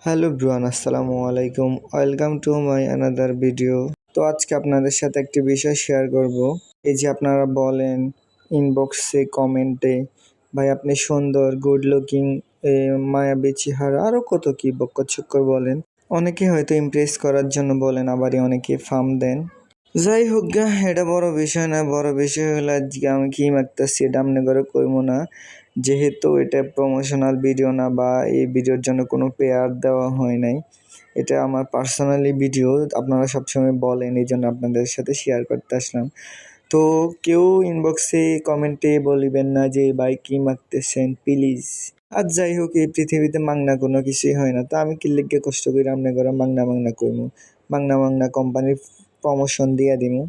Hello ব্রুয়ান, আসসালামু আলাইকুম। Welcome to my another video. তো আজকে আপনাদের সাথে একটি বিষয় শেয়ার করব। এই যে আপনারা বলেন ইনবক্সে, কমেন্টে, ভাই আপনি সুন্দর, গুড লুকিং, মায়াবী চেহারা, আরও কত কি বক্কর বলেন। অনেকে হয়তো ইমপ্রেস করার জন্য বলেন, আবার অনেকে ফার্ম দেন। যাই হোক গা, এটা বড় বিষয় না। বড় বিষয় হলো আজকে আমি কি মাগতেছি এটা আপনি করে কইব না, যেহেতু এটা প্রমোশনাল ভিডিও না বা এই ভিডিওর জন্য কোনো পেয়ার দেওয়া হয় নাই। এটা আমার পার্সোনালি ভিডিও, আপনারা সবসময় বলেন, এই জন্য আপনাদের সাথে শেয়ার করতে আসলাম। তো কেউ ইনবক্সে কমেন্টে বলিবেন না যে ভাই কি মাগতেছেন প্লিজ। আর যাই হোক, এই পৃথিবীতে মাংনা কোনো কিছুই হয় না। তো আমি কি লিখে কষ্ট করে আপনি করে মাংনা মাংনা কইমু, মাংনা কোম্পানির প্রমোশন দিয়ে দিমু।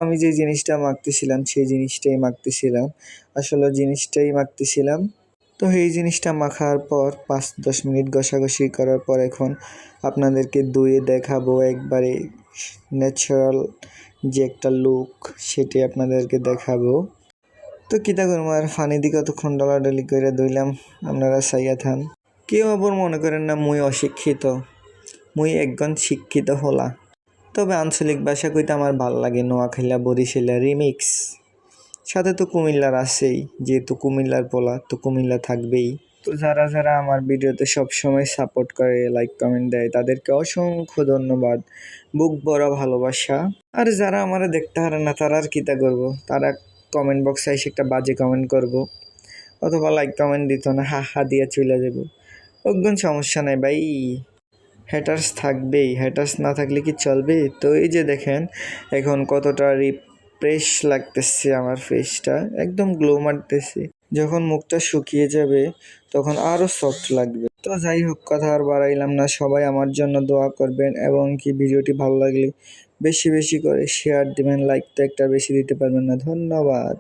আমি যে জিনিসটা মাগতেছিলাম সেই জিনিসটাই মাগতেছিলাম, আসলে জিনিসটাই মাগতেছিলাম। তো এই জিনিসটা মাখার পর 5-10 মিনিট ঘষাঘষি করার পর এখন আপনাদেরকে ধুয়ে দেখাবো একবারে ন্যাচারাল যে একটা লুক, সেটি আপনাদেরকে দেখাবো। তো কিতা করবো আর, ফানি দিকে অতক্ষণ ডলাডলি করে ধুইলাম, আপনারা সাইয়া থান। কেউ আবার মনে করেন না মুই অশিক্ষিত, মুই একজন শিক্ষিত হলা। তবে আঞ্চলিক ভাষা কইতে আমার ভাল লাগে, নোয়াখাইলা, বরিশালা রিমিক্স। সাথে তো কুমিল্লার আছেই, যেহেতু কুমিল্লার পোলা তো কুমিল্লা থাকবেই। তো যারা যারা আমার ভিডিওতে সবসময় সাপোর্ট করে, লাইক কমেন্ট দেয়, তাদেরকে অসংখ্য ধন্যবাদ, বুক ভরা ভালোবাসা। আর যারা আমার দেখতে পারে না, তারা আর কিতা করবো, তারা কমেন্ট বক্সে এসে একটা বাজে কমেন্ট করবো, অথবা লাইক কমেন্ট দিত না, হা হা দিয়ে চলে যাবো। ওগুন সমস্যা নাই ভাই, হ্যাটার্স থাকবেই, হ্যাটার্স না থাকলে কি চলবে। তো এই যে দেখেন এখন কতটা রিফ্রেশ লাগতেছে, আমার ফেসটা একদম গ্লো মারতেছে। যখন মুখটা শুকিয়ে যাবে তখন আরও সফট লাগবে। তো যাই হোক, কথা আর বাড়াইলাম না, সবাই আমার জন্য দোয়া করবেন এবং কি ভিডিওটি ভালো লাগলে বেশি বেশি করে শেয়ার দিবেন, লাইক তো একটা বেশি দিতে পারবেন না। ধন্যবাদ।